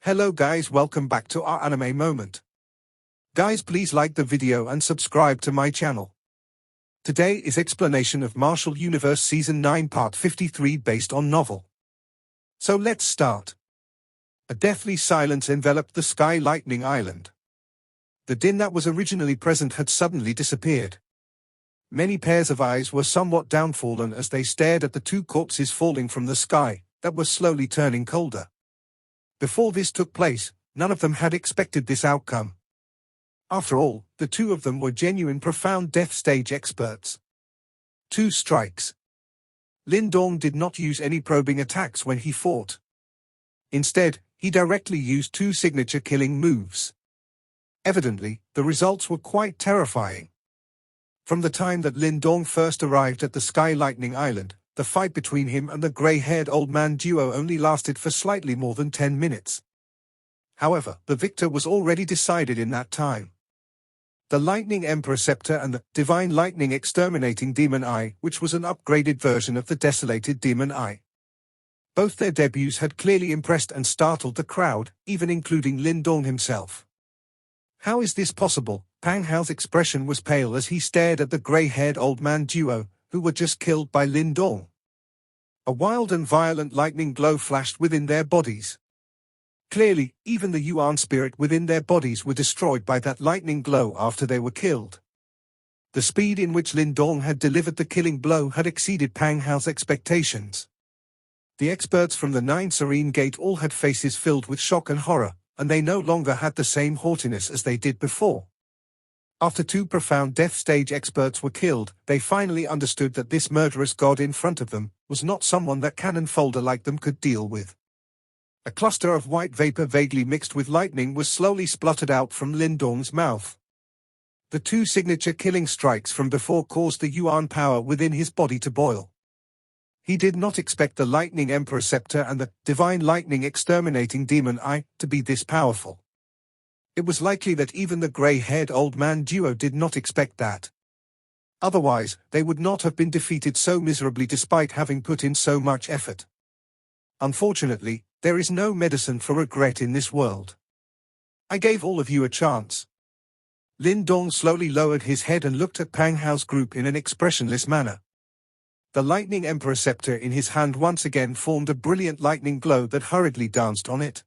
Hello guys, welcome back to our anime moment. Guys, please like the video and subscribe to my channel. Today is explanation of Martial Universe Season 9 Part 53 based on novel. So let's start. A deathly silence enveloped the Sky Lightning Island. The din that was originally present had suddenly disappeared. Many pairs of eyes were somewhat downfallen as they stared at the two corpses falling from the sky, that was slowly turning colder. Before this took place, none of them had expected this outcome. After all, the two of them were genuine profound death stage experts. 2 strikes. Lin Dong did not use any probing attacks when he fought. Instead, he directly used 2 signature killing moves. Evidently, the results were quite terrifying. From the time that Lin Dong first arrived at the Sky Lightning Island, the fight between him and the grey-haired old man duo only lasted for slightly more than 10 minutes. However, the victor was already decided in that time. The Lightning Emperor Scepter and the Divine Lightning Exterminating Demon Eye, which was an upgraded version of the Desolated Demon Eye. Both their debuts had clearly impressed and startled the crowd, even including Lin Dong himself. How is this possible? Pangha's expression was pale as he stared at the grey-haired old man duo, who were just killed by Lin Dong. A wild and violent lightning glow flashed within their bodies. Clearly, even the Yuan spirit within their bodies were destroyed by that lightning glow after they were killed. The speed in which Lin Dong had delivered the killing blow had exceeded Pangha's expectations. The experts from the 9 Serene Gate all had faces filled with shock and horror, and they no longer had the same haughtiness as they did before. After 2 profound death stage experts were killed, they finally understood that this murderous god in front of them was not someone that cannon folder like them could deal with. A cluster of white vapor vaguely mixed with lightning was slowly spluttered out from Lin Dong's mouth. The 2 signature killing strikes from before caused the Yuan power within his body to boil. He did not expect the Lightning Emperor Scepter and the Divine Lightning Exterminating Demon Eye to be this powerful. It was likely that even the grey-haired old man duo did not expect that. Otherwise, they would not have been defeated so miserably despite having put in so much effort. Unfortunately, there is no medicine for regret in this world. I gave all of you a chance. Lin Dong slowly lowered his head and looked at Pangha's group in an expressionless manner. The Lightning Emperor Scepter in his hand once again formed a brilliant lightning glow that hurriedly danced on it.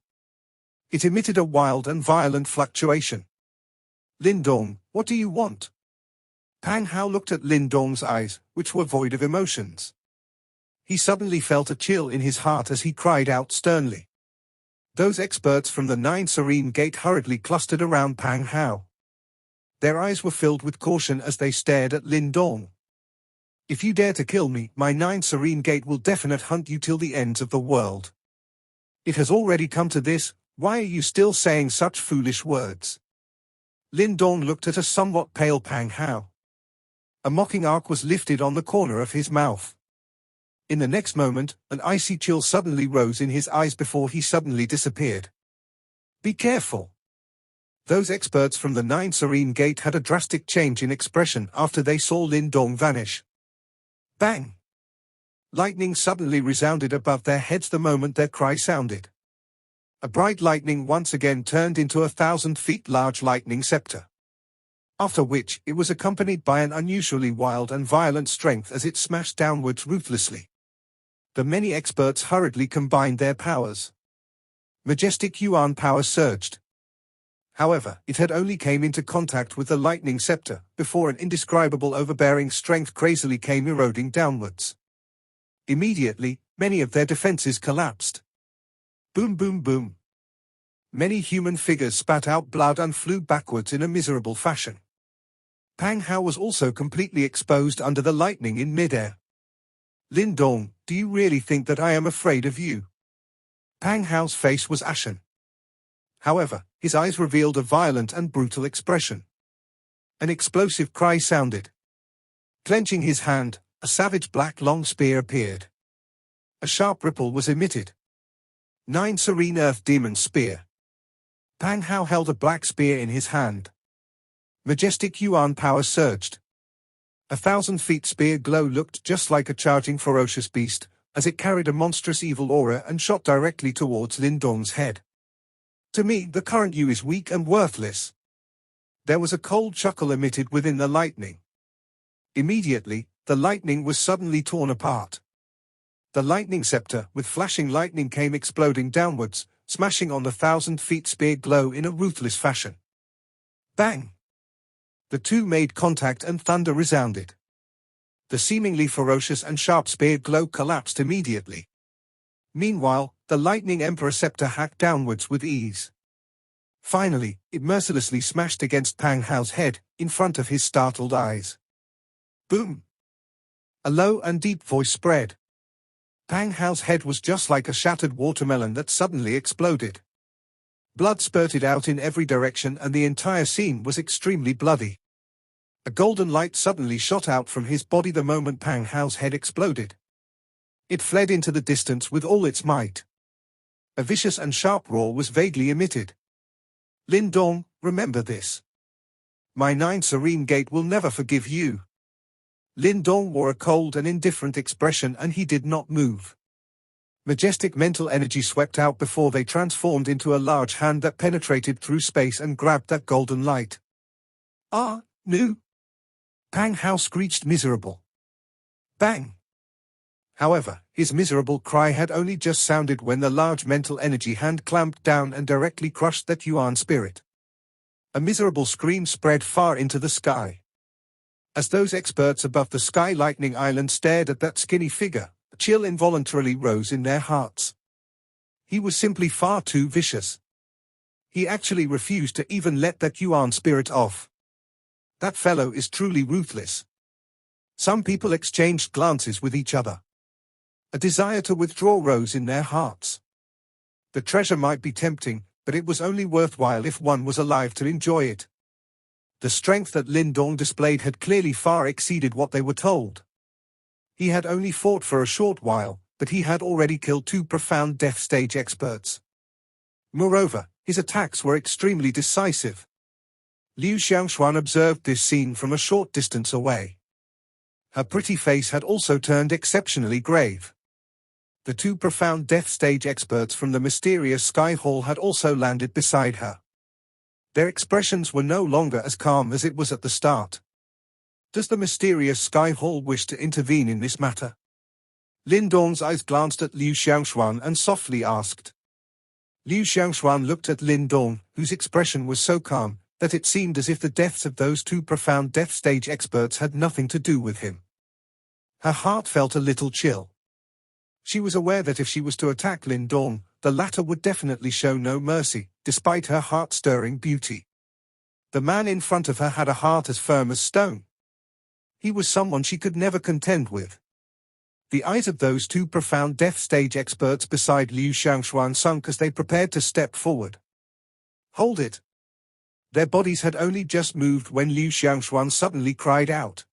It emitted a wild and violent fluctuation. Lin Dong, what do you want? Pangha looked at Lin Dong's eyes, which were void of emotions. He suddenly felt a chill in his heart as he cried out sternly. Those experts from the 9 Serene Gate hurriedly clustered around Pangha. Their eyes were filled with caution as they stared at Lin Dong. If you dare to kill me, my 9 Serene Gate will definitely hunt you till the ends of the world. It has already come to this. Why are you still saying such foolish words? Lin Dong looked at a somewhat pale Pangha. A mocking arc was lifted on the corner of his mouth. In the next moment, an icy chill suddenly rose in his eyes before he suddenly disappeared. Be careful. Those experts from the 9 Serene Gate had a drastic change in expression after they saw Lin Dong vanish. Bang! Lightning suddenly resounded above their heads the moment their cry sounded. A bright lightning once again turned into a 1,000 feet large lightning scepter. After which, it was accompanied by an unusually wild and violent strength as it smashed downwards ruthlessly. The many experts hurriedly combined their powers. Majestic Yuan power surged. However, it had only came into contact with the lightning scepter, before an indescribable overbearing strength crazily came eroding downwards. Immediately, many of their defenses collapsed. Boom boom boom. Many human figures spat out blood and flew backwards in a miserable fashion. Pangha was also completely exposed under the lightning in midair. Lin Dong, do you really think that I am afraid of you? Pangha's face was ashen. However, his eyes revealed a violent and brutal expression. An explosive cry sounded. Clenching his hand, a savage black long spear appeared. A sharp ripple was emitted. 9 Serene Earth Demon Spear. Pangha held a black spear in his hand. Majestic Yuan power surged. 1,000 feet spear glow looked just like a charging ferocious beast, as it carried a monstrous evil aura and shot directly towards Lin Dong's head. To me, the current you is weak and worthless. There was a cold chuckle emitted within the lightning. Immediately, the lightning was suddenly torn apart. The lightning scepter with flashing lightning came exploding downwards, smashing on the 1,000-feet spear glow in a ruthless fashion. Bang! The two made contact and thunder resounded. The seemingly ferocious and sharp spear glow collapsed immediately. Meanwhile, the lightning emperor scepter hacked downwards with ease. Finally, it mercilessly smashed against Pangha's head, in front of his startled eyes. Boom! A low and deep voice spread. Pangha's head was just like a shattered watermelon that suddenly exploded. Blood spurted out in every direction and the entire scene was extremely bloody. A golden light suddenly shot out from his body the moment Pangha's head exploded. It fled into the distance with all its might. A vicious and sharp roar was vaguely emitted. Lin Dong, remember this. My 9 serene gate will never forgive you. Lin Dong wore a cold and indifferent expression and he did not move. Majestic mental energy swept out before they transformed into a large hand that penetrated through space and grabbed that golden light. Ah, no! Pangha screeched miserable. Bang! However, his miserable cry had only just sounded when the large mental energy hand clamped down and directly crushed that Yuan spirit. A miserable scream spread far into the sky. As those experts above the Sky Lightning Island stared at that skinny figure, a chill involuntarily rose in their hearts. He was simply far too vicious. He actually refused to even let that Yuan spirit off. That fellow is truly ruthless. Some people exchanged glances with each other. A desire to withdraw rose in their hearts. The treasure might be tempting, but it was only worthwhile if one was alive to enjoy it. The strength that Lin Dong displayed had clearly far exceeded what they were told. He had only fought for a short while, but he had already killed 2 profound death stage experts. Moreover, his attacks were extremely decisive. Liu Xiangshuan observed this scene from a short distance away. Her pretty face had also turned exceptionally grave. The 2 profound death stage experts from the mysterious Sky Hall had also landed beside her. Their expressions were no longer as calm as it was at the start. Does the mysterious Sky Hall wish to intervene in this matter? Lin Dong's eyes glanced at Liu Xiangshuan and softly asked. Liu Xiangshuan looked at Lin Dong, whose expression was so calm that it seemed as if the deaths of those 2 profound death stage experts had nothing to do with him. Her heart felt a little chill. She was aware that if she was to attack Lin Dong, the latter would definitely show no mercy, despite her heart-stirring beauty. The man in front of her had a heart as firm as stone. He was someone she could never contend with. The eyes of those 2 profound death stage experts beside Liu Xiangshuan sunk as they prepared to step forward. Hold it! Their bodies had only just moved when Liu Xiangshuan suddenly cried out.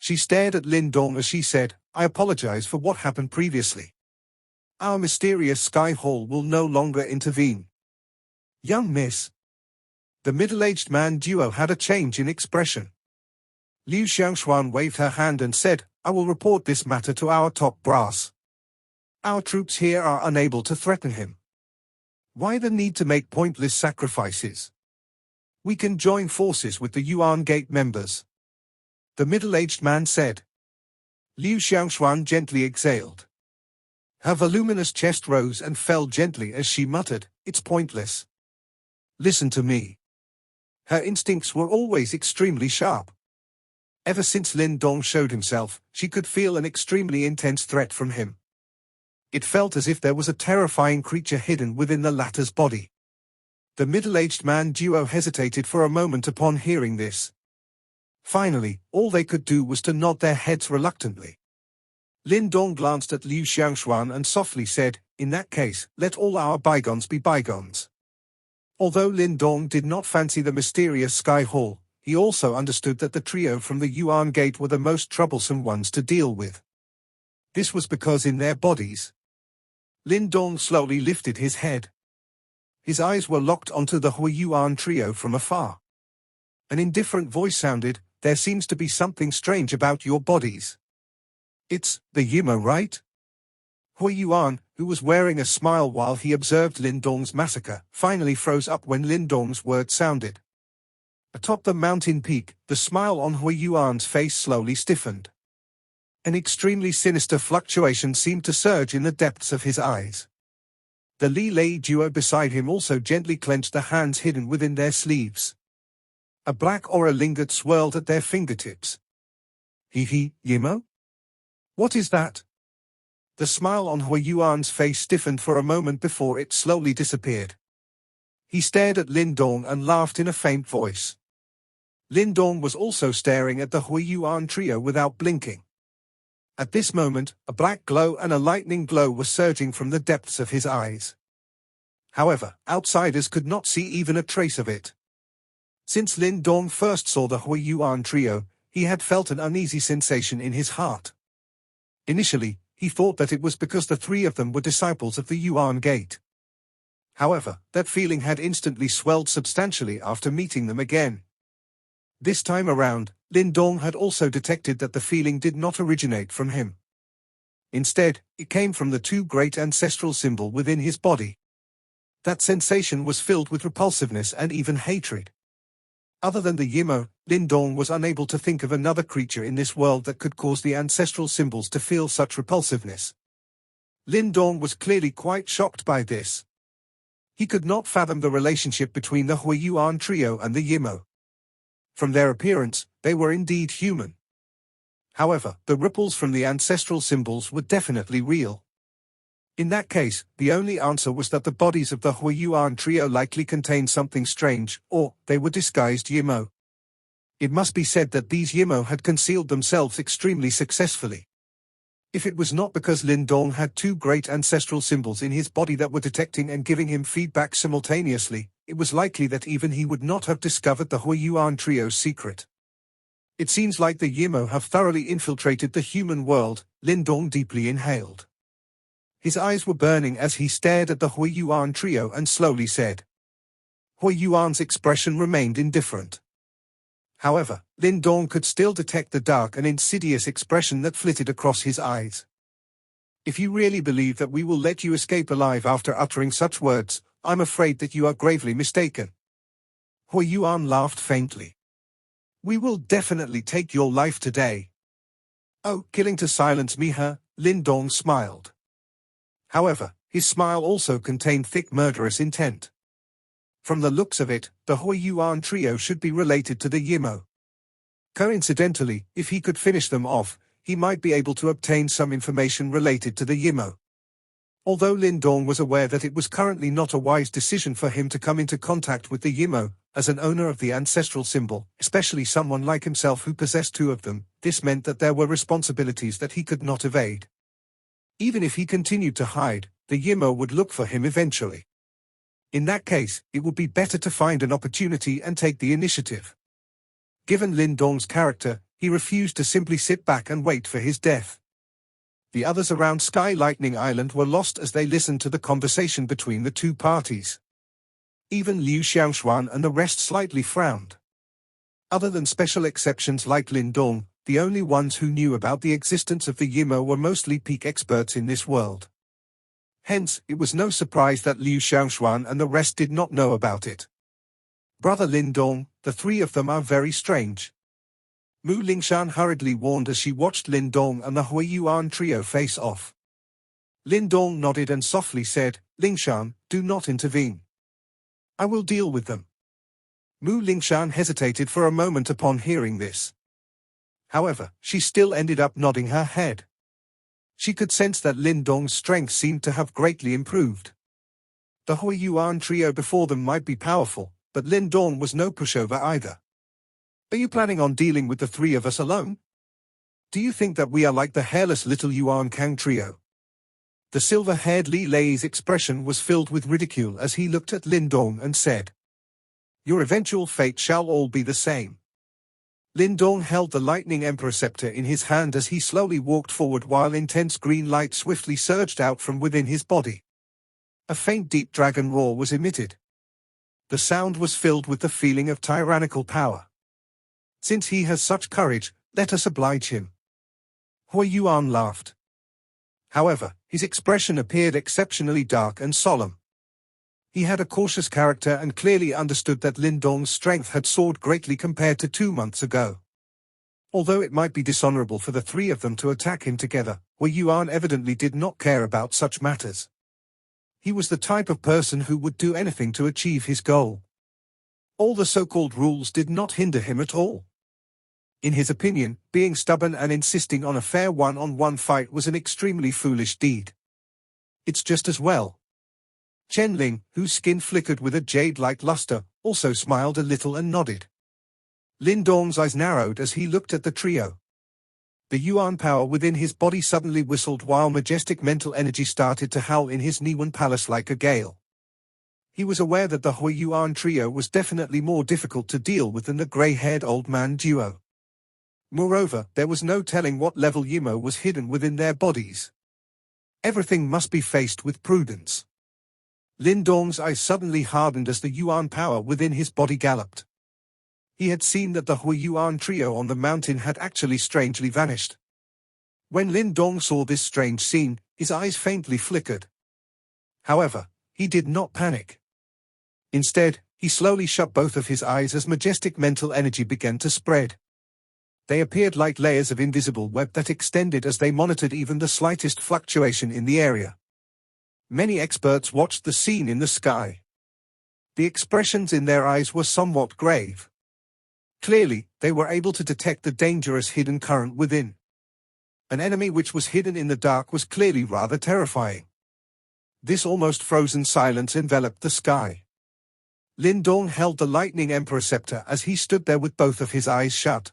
She stared at Lin Dong as she said, I apologize for what happened previously. Our mysterious Sky Hall will no longer intervene. Young miss. The middle-aged man duo had a change in expression. Liu Xiangshuan waved her hand and said, I will report this matter to our top brass. Our troops here are unable to threaten him. Why the need to make pointless sacrifices? We can join forces with the Yuan Gate members. The middle-aged man said. Liu Xiangshuan gently exhaled. Her voluminous chest rose and fell gently as she muttered, it's pointless. Listen to me. Her instincts were always extremely sharp. Ever since Lin Dong showed himself, she could feel an extremely intense threat from him. It felt as if there was a terrifying creature hidden within the latter's body. The middle-aged man duo hesitated for a moment upon hearing this. Finally, all they could do was to nod their heads reluctantly. Lin Dong glanced at Liu Xiangshuan and softly said, in that case, let all our bygones be bygones. Although Lin Dong did not fancy the mysterious Sky Hall, he also understood that the trio from the Yuan Gate were the most troublesome ones to deal with. This was because in their bodies. Lin Dong slowly lifted his head. His eyes were locked onto the Huiyuan trio from afar. An indifferent voice sounded, there seems to be something strange about your bodies. It's the Yimmo, right? Hui Yuan, who was wearing a smile while he observed Lin Dong's massacre, finally froze up when Lin Dong's words sounded. Atop the mountain peak, the smile on Hui Yuan's face slowly stiffened. An extremely sinister fluctuation seemed to surge in the depths of his eyes. The Li Lei duo beside him also gently clenched the hands hidden within their sleeves. A black aura lingered swirled at their fingertips. Yimmo? What is that? The smile on Hui Yuan's face stiffened for a moment before it slowly disappeared. He stared at Lin Dong and laughed in a faint voice. Lin Dong was also staring at the Hui Yuan trio without blinking. At this moment, a black glow and a lightning glow were surging from the depths of his eyes. However, outsiders could not see even a trace of it. Since Lin Dong first saw the Hui Yuan trio, he had felt an uneasy sensation in his heart. Initially, he thought that it was because the three of them were disciples of the Yuan Gate. However, that feeling had instantly swelled substantially after meeting them again. This time around, Lin Dong had also detected that the feeling did not originate from him. Instead, it came from the two great ancestral symbol within his body. That sensation was filled with repulsiveness and even hatred. Other than the Yimmo, Lin Dong was unable to think of another creature in this world that could cause the ancestral symbols to feel such repulsiveness. Lin Dong was clearly quite shocked by this. He could not fathom the relationship between the Hui Yuan trio and the Yimmo. From their appearance, they were indeed human. However, the ripples from the ancestral symbols were definitely real. In that case, the only answer was that the bodies of the Hui Yuan trio likely contained something strange, or they were disguised Yimmo. It must be said that these Yimmo had concealed themselves extremely successfully. If it was not because Lin Dong had two great ancestral symbols in his body that were detecting and giving him feedback simultaneously, it was likely that even he would not have discovered the Hui Yuan trio's secret. It seems like the Yimmo have thoroughly infiltrated the human world, Lin Dong deeply inhaled. His eyes were burning as he stared at the Hui Yuan trio and slowly said. Hui Yuan's expression remained indifferent. However, Lin Dong could still detect the dark and insidious expression that flitted across his eyes. If you really believe that we will let you escape alive after uttering such words, I'm afraid that you are gravely mistaken. Hui Yuan laughed faintly. We will definitely take your life today. Oh, killing to silence me, huh? Lin Dong smiled. However, his smile also contained thick murderous intent. From the looks of it, the Hui Yuan trio should be related to the Yimmo. Coincidentally, if he could finish them off, he might be able to obtain some information related to the Yimmo. Although Lin Dong was aware that it was currently not a wise decision for him to come into contact with the Yimmo, as an owner of the ancestral symbol, especially someone like himself who possessed two of them, this meant that there were responsibilities that he could not evade. Even if he continued to hide, the Yimmo would look for him eventually. In that case, it would be better to find an opportunity and take the initiative. Given Lin Dong's character, he refused to simply sit back and wait for his death. The others around Sky Lightning Island were lost as they listened to the conversation between the two parties. Even Liu Xiaoxuan and the rest slightly frowned. Other than special exceptions like Lin Dong, the only ones who knew about the existence of the Yimmo were mostly peak experts in this world. Hence, it was no surprise that Liu Xiaoxuan and the rest did not know about it. Brother Lin Dong, the three of them are very strange. Mu Lingshan hurriedly warned as she watched Lin Dong and the Hui Yuan trio face off. Lin Dong nodded and softly said, Lingshan, do not intervene. I will deal with them. Mu Lingshan hesitated for a moment upon hearing this. However, she still ended up nodding her head. She could sense that Lin Dong's strength seemed to have greatly improved. The Hui Yuan trio before them might be powerful, but Lin Dong was no pushover either. Are you planning on dealing with the three of us alone? Do you think that we are like the hairless little Yuan Kang trio? The silver-haired Li Lei's expression was filled with ridicule as he looked at Lin Dong and said, Your eventual fate shall all be the same. Lin Dong held the Lightning Emperor scepter in his hand as he slowly walked forward while intense green light swiftly surged out from within his body. A faint deep dragon roar was emitted. The sound was filled with the feeling of tyrannical power. Since he has such courage, let us oblige him. Hui Yuan laughed. However, his expression appeared exceptionally dark and solemn. He had a cautious character and clearly understood that Lin Dong's strength had soared greatly compared to 2 months ago. Although it might be dishonorable for the three of them to attack him together, Hui Yuan evidently did not care about such matters. He was the type of person who would do anything to achieve his goal. All the so-called rules did not hinder him at all. In his opinion, being stubborn and insisting on a fair one-on-one fight was an extremely foolish deed. It's just as well. Chen Ling, whose skin flickered with a jade-like luster, also smiled a little and nodded. Lin Dong's eyes narrowed as he looked at the trio. The Yuan power within his body suddenly whistled while majestic mental energy started to howl in his Niwen palace like a gale. He was aware that the Hui Yuan trio was definitely more difficult to deal with than the grey-haired old man duo. Moreover, there was no telling what level Yimmo was hidden within their bodies. Everything must be faced with prudence. Lin Dong's eyes suddenly hardened as the Yuan power within his body galloped. He had seen that the Hui Yuan trio on the mountain had actually strangely vanished. When Lin Dong saw this strange scene, his eyes faintly flickered. However, he did not panic. Instead, he slowly shut both of his eyes as majestic mental energy began to spread. They appeared like layers of invisible web that extended as they monitored even the slightest fluctuation in the area. Many experts watched the scene in the sky. The expressions in their eyes were somewhat grave. Clearly, they were able to detect the dangerous hidden current within. An enemy which was hidden in the dark was clearly rather terrifying. This almost frozen silence enveloped the sky. Lin Dong held the lightning emperor scepter as he stood there with both of his eyes shut.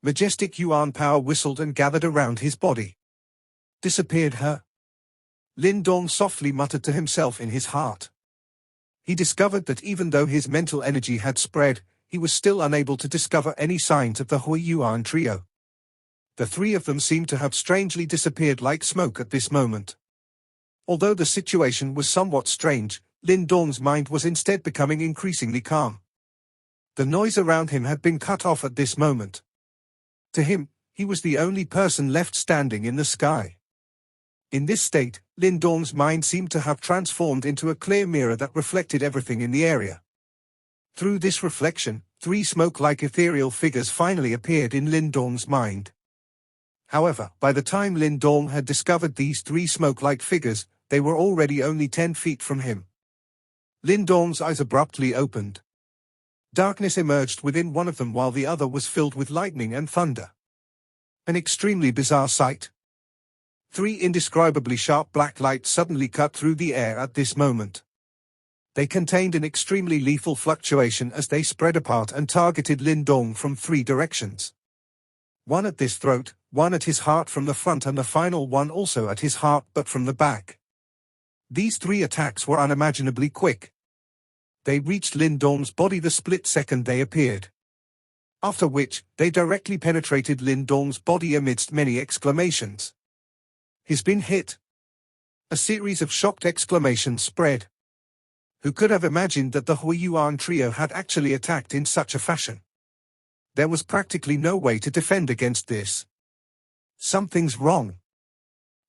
Majestic Yuan power whistled and gathered around his body. Disappeared her? Lin Dong softly muttered to himself in his heart. He discovered that even though his mental energy had spread, he was still unable to discover any signs of the Hui Yuan trio. The three of them seemed to have strangely disappeared like smoke at this moment. Although the situation was somewhat strange, Lin Dong's mind was instead becoming increasingly calm. The noise around him had been cut off at this moment. To him, he was the only person left standing in the sky. In this state, Lin Dong's mind seemed to have transformed into a clear mirror that reflected everything in the area. Through this reflection, three smoke-like ethereal figures finally appeared in Lin Dong's mind. However, by the time Lin Dong had discovered these three smoke-like figures, they were already only 10 feet from him. Lin Dong's eyes abruptly opened. Darkness emerged within one of them while the other was filled with lightning and thunder. An extremely bizarre sight. 3 indescribably sharp black lights suddenly cut through the air at this moment. They contained an extremely lethal fluctuation as they spread apart and targeted Lin Dong from 3 directions. One at his throat, one at his heart from the front and the final one also at his heart but from the back. These 3 attacks were unimaginably quick. They reached Lin Dong's body the split second they appeared. After which, they directly penetrated Lin Dong's body amidst many exclamations. "He's been hit." A series of shocked exclamations spread. Who could have imagined that the Hui Yuan trio had actually attacked in such a fashion? There was practically no way to defend against this. Something's wrong.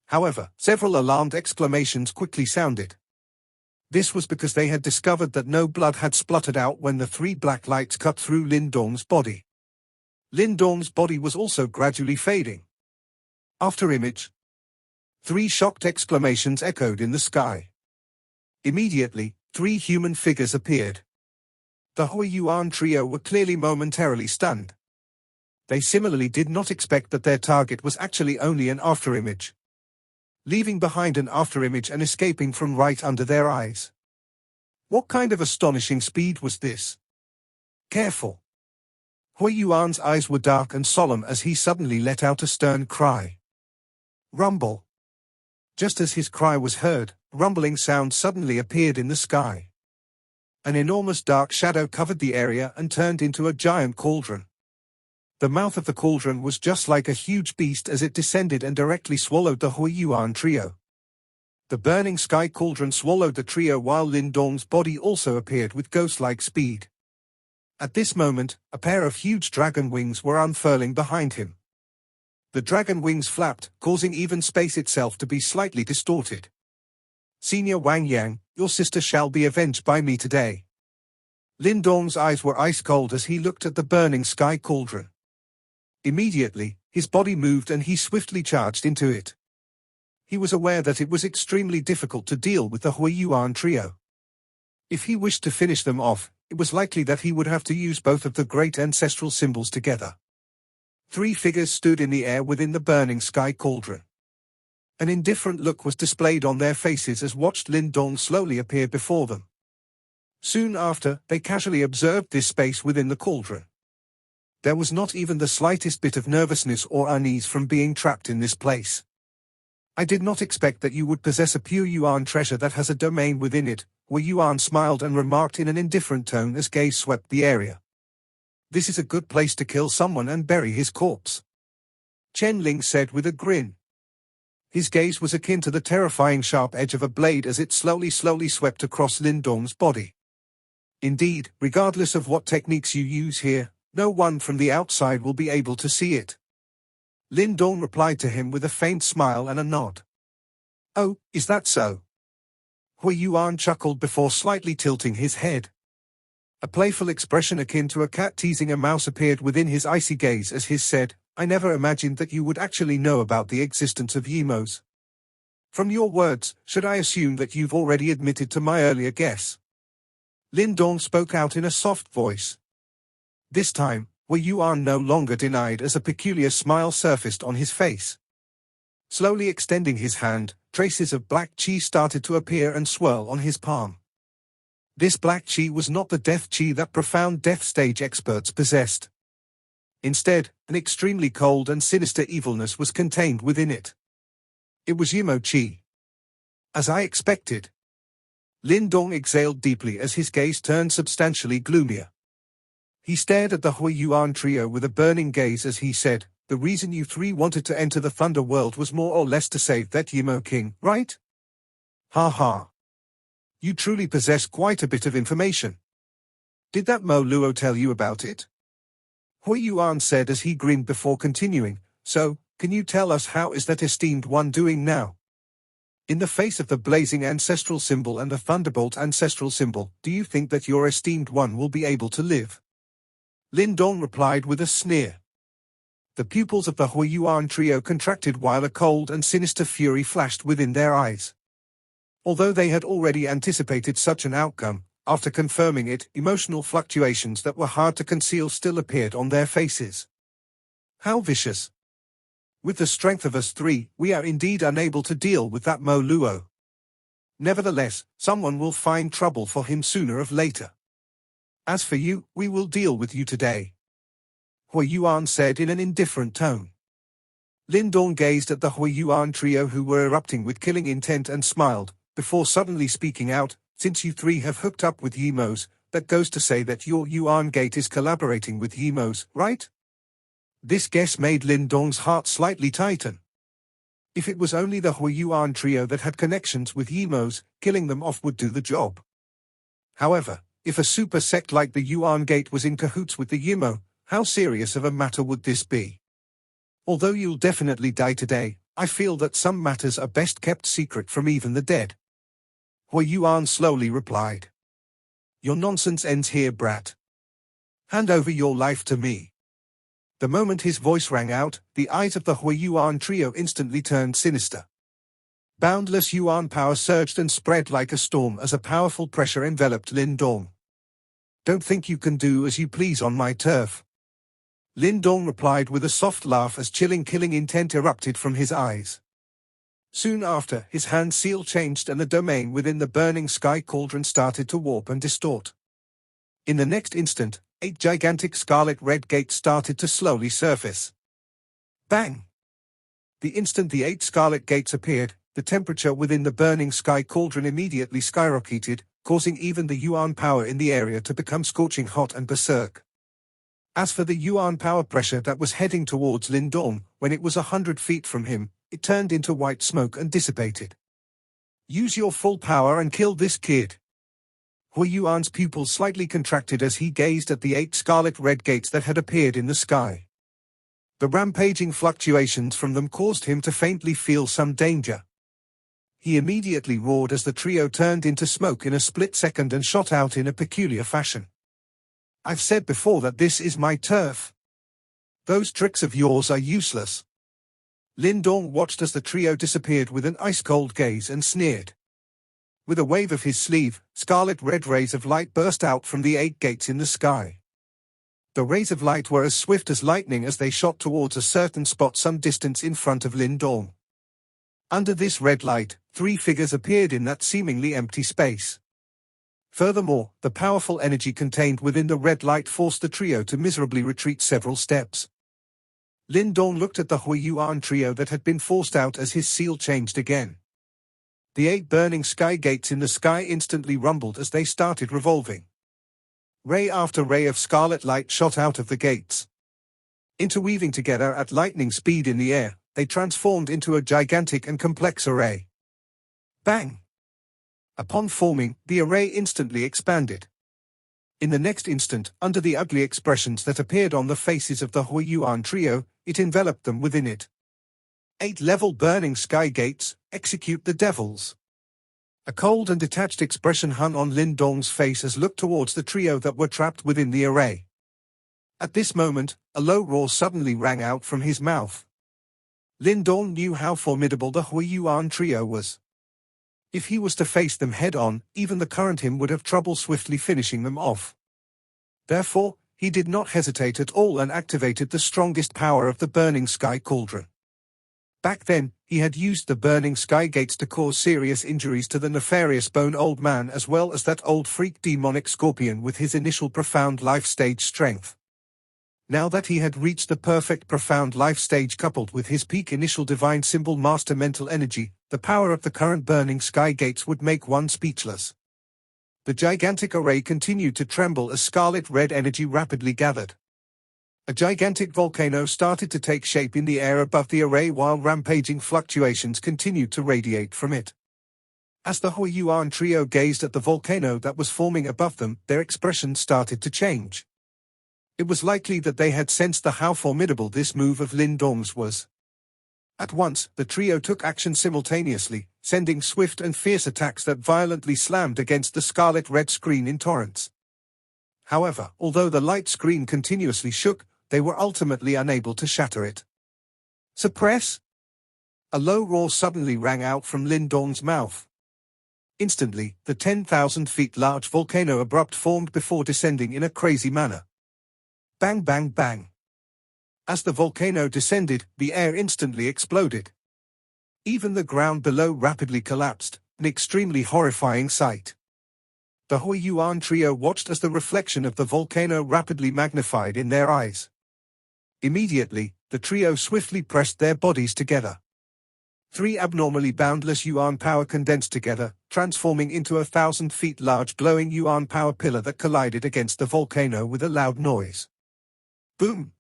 However, several alarmed exclamations quickly sounded. This was because they had discovered that no blood had spluttered out when the 3 black lights cut through Lin Dong's body. Lin Dong's body was also gradually fading. After image. 3 shocked exclamations echoed in the sky. Immediately, 3 human figures appeared. The Hui Yuan trio were clearly momentarily stunned. They similarly did not expect that their target was actually only an afterimage. Leaving behind an afterimage and escaping from right under their eyes. What kind of astonishing speed was this? Careful. Hui Yuan's eyes were dark and solemn as he suddenly let out a stern cry. Rumble. Just as his cry was heard, a rumbling sound suddenly appeared in the sky. An enormous dark shadow covered the area and turned into a giant cauldron. The mouth of the cauldron was just like a huge beast as it descended and directly swallowed the Hui Yuan trio. The burning sky cauldron swallowed the trio while Lin Dong's body also appeared with ghost-like speed. At this moment, a pair of huge dragon wings were unfurling behind him. The dragon wings flapped, causing even space itself to be slightly distorted. Senior Wang Yang, your sister shall be avenged by me today. Lin Dong's eyes were ice cold as he looked at the burning sky cauldron. Immediately, his body moved and he swiftly charged into it. He was aware that it was extremely difficult to deal with the Huiyuan trio. If he wished to finish them off, it was likely that he would have to use both of the great ancestral symbols together. 3 figures stood in the air within the burning sky cauldron. An indifferent look was displayed on their faces as watched Lin Dong slowly appear before them. Soon after, they casually observed this space within the cauldron. There was not even the slightest bit of nervousness or unease from being trapped in this place. I did not expect that you would possess a pure Yuan treasure that has a domain within it, Hui Yuan smiled and remarked in an indifferent tone as gaze swept the area. This is a good place to kill someone and bury his corpse. Chen Ling said with a grin. His gaze was akin to the terrifying sharp edge of a blade as it slowly swept across Lin Dong's body. Indeed, regardless of what techniques you use here, no one from the outside will be able to see it. Lin Dong replied to him with a faint smile and a nod. Oh, is that so? Hui Yuan chuckled before slightly tilting his head. A playful expression akin to a cat teasing a mouse appeared within his icy gaze as he said, I never imagined that you would actually know about the existence of Yimmos. From your words, should I assume that you've already admitted to my earlier guess? Lin Dong spoke out in a soft voice. This time, Hui Yuan no longer denied as a peculiar smile surfaced on his face. Slowly extending his hand, traces of black qi started to appear and swirl on his palm. This black qi was not the death qi that profound death stage experts possessed. Instead, an extremely cold and sinister evilness was contained within it. It was Yimmo qi. As I expected. Lin Dong exhaled deeply as his gaze turned substantially gloomier. He stared at the Hui Yuan trio with a burning gaze as he said, the reason you 3 wanted to enter the Thunder World was more or less to save that Yimmo king, right? Ha ha. You truly possess quite a bit of information. Did that Mo Luo tell you about it? Hui Yuan said as he grinned before continuing, so, can you tell us how is that esteemed one doing now? In the face of the blazing ancestral symbol and the thunderbolt ancestral symbol, do you think that your esteemed one will be able to live? Lin Dong replied with a sneer. The pupils of the Hui Yuan trio contracted while a cold and sinister fury flashed within their eyes. Although they had already anticipated such an outcome, after confirming it, emotional fluctuations that were hard to conceal still appeared on their faces. How vicious! With the strength of us 3, we are indeed unable to deal with that Mo Luo. Nevertheless, someone will find trouble for him sooner or later. As for you, we will deal with you today. Hui Yuan said in an indifferent tone. Lin Dong gazed at the Hui Yuan trio who were erupting with killing intent and smiled, before suddenly speaking out, since you 3 have hooked up with Yimmos, that goes to say that your Yuan gate is collaborating with Yimmos, right? This guess made Lin Dong's heart slightly tighten. If it was only the Hui Yuan trio that had connections with Yimmos, killing them off would do the job. However, if a super sect like the Yuan Gate was in cahoots with the Yimmo, how serious of a matter would this be? Although you'll definitely die today, I feel that some matters are best kept secret from even the dead. Hui Yuan slowly replied. Your nonsense ends here, brat. Hand over your life to me. The moment his voice rang out, the eyes of the Hui Yuan trio instantly turned sinister. Boundless Yuan power surged and spread like a storm as a powerful pressure enveloped Lin Dong. Don't think you can do as you please on my turf. Lin Dong replied with a soft laugh as chilling killing intent erupted from his eyes. Soon after, his hand seal changed and the domain within the burning sky cauldron started to warp and distort. In the next instant, 8 gigantic scarlet-red gates started to slowly surface. Bang! The instant the 8 scarlet gates appeared, the temperature within the burning sky cauldron immediately skyrocketed, causing even the Yuan power in the area to become scorching hot and berserk. As for the Yuan power pressure that was heading towards Lin Dong, when it was 100 feet from him, it turned into white smoke and dissipated. Use your full power and kill this kid. Hui Yuan's pupils slightly contracted as he gazed at the 8 scarlet-red gates that had appeared in the sky. The rampaging fluctuations from them caused him to faintly feel some danger. He immediately roared as the trio turned into smoke in a split second and shot out in a peculiar fashion. "I've said before that this is my turf. Those tricks of yours are useless." Lin Dong watched as the trio disappeared with an ice-cold gaze and sneered. With a wave of his sleeve, scarlet-red rays of light burst out from the 8 gates in the sky. The rays of light were as swift as lightning as they shot towards a certain spot some distance in front of Lin Dong. Under this red light, 3 figures appeared in that seemingly empty space. Furthermore, the powerful energy contained within the red light forced the trio to miserably retreat several steps. Lin Dong looked at the Huiyuan trio that had been forced out as his seal changed again. The 8 burning sky gates in the sky instantly rumbled as they started revolving. Ray after ray of scarlet light shot out of the gates. Interweaving together at lightning speed in the air, they transformed into a gigantic and complex array. Bang! Upon forming, the array instantly expanded. In the next instant, under the ugly expressions that appeared on the faces of the Huiyuan trio, it enveloped them within it. 8-level burning sky gates, execute the devils. A cold and detached expression hung on Lin Dong's face as looked towards the trio that were trapped within the array. At this moment, a low roar suddenly rang out from his mouth. Lin Dong knew how formidable the Huiyuan trio was. If he was to face them head-on, even the current him would have trouble swiftly finishing them off. Therefore, he did not hesitate at all and activated the strongest power of the burning sky cauldron. Back then, he had used the burning sky gates to cause serious injuries to the nefarious Bone Old Man as well as that old freak demonic scorpion with his initial profound life stage strength. Now that he had reached the perfect profound life stage coupled with his peak initial divine symbol master mental energy, the power of the current burning sky gates would make one speechless. The gigantic array continued to tremble as scarlet red energy rapidly gathered. A gigantic volcano started to take shape in the air above the array while rampaging fluctuations continued to radiate from it. As the Huiyuan trio gazed at the volcano that was forming above them, their expressions started to change. It was likely that they had sensed how formidable this move of Lin Dong's was. At once, the trio took action simultaneously, sending swift and fierce attacks that violently slammed against the scarlet-red screen in torrents. However, although the light screen continuously shook, they were ultimately unable to shatter it. Suppress! A low roar suddenly rang out from Lin Dong's mouth. Instantly, the 10,000 feet large volcano abrupt formed before descending in a crazy manner. Bang bang bang. As the volcano descended, the air instantly exploded. Even the ground below rapidly collapsed, an extremely horrifying sight. The Huiyuan trio watched as the reflection of the volcano rapidly magnified in their eyes. Immediately, the trio swiftly pressed their bodies together. 3 abnormally boundless yuan power condensed together, transforming into a 1,000 feet large glowing yuan power pillar that collided against the volcano with a loud noise. Boom!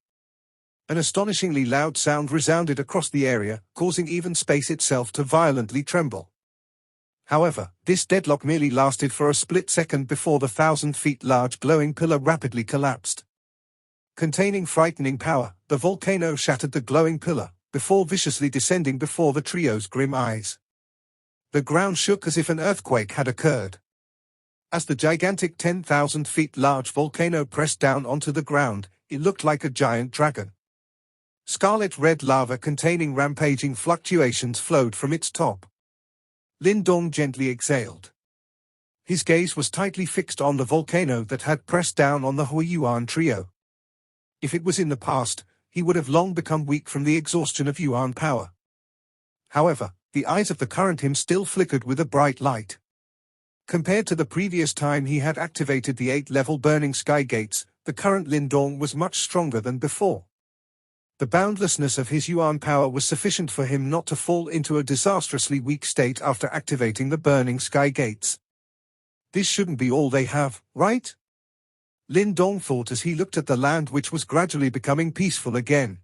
An astonishingly loud sound resounded across the area, causing even space itself to violently tremble. However, this deadlock merely lasted for a split second before the 1,000 feet large glowing pillar rapidly collapsed. Containing frightening power, the volcano shattered the glowing pillar, before viciously descending before the trio's grim eyes. The ground shook as if an earthquake had occurred. As the gigantic 10,000 feet large volcano pressed down onto the ground, it looked like a giant dragon. Scarlet red lava containing rampaging fluctuations flowed from its top. Lin Dong gently exhaled. His gaze was tightly fixed on the volcano that had pressed down on the Huiyuan trio. If it was in the past, he would have long become weak from the exhaustion of yuan power. However, the eyes of the current him still flickered with a bright light. Compared to the previous time he had activated the 8-level burning sky gates, the current Lin Dong was much stronger than before. The boundlessness of his yuan power was sufficient for him not to fall into a disastrously weak state after activating the burning sky gates. This shouldn't be all they have, right? Lin Dong thought as he looked at the land which was gradually becoming peaceful again.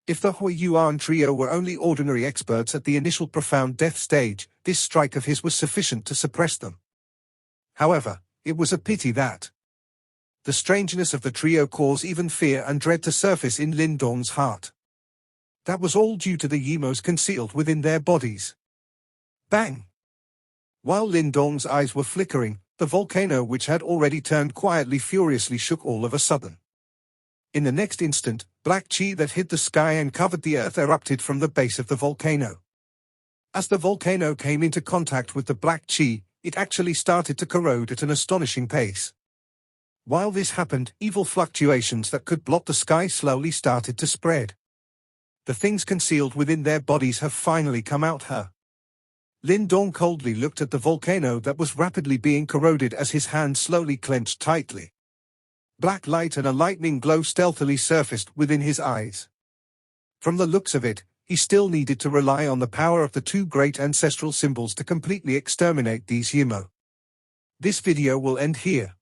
If the Huiyuan trio were only ordinary experts at the initial profound death stage, this strike of his was sufficient to suppress them. However, it was a pity that The strangeness of the trio caused even fear and dread to surface in Lindong's heart. That was all due to the Yimmos concealed within their bodies. Bang! While Lindong's eyes were flickering, the volcano, which had already turned quietly furiously, shook all of a sudden. In the next instant, black chi that hid the sky and covered the earth erupted from the base of the volcano. As the volcano came into contact with the black chi, it actually started to corrode at an astonishing pace. While this happened, evil fluctuations that could blot the sky slowly started to spread. The things concealed within their bodies have finally come out. Lindong coldly looked at the volcano that was rapidly being corroded as his hand slowly clenched tightly. Black light and a lightning glow stealthily surfaced within his eyes. From the looks of it, he still needed to rely on the power of the two great ancestral symbols to completely exterminate these Yimmo. This video will end here.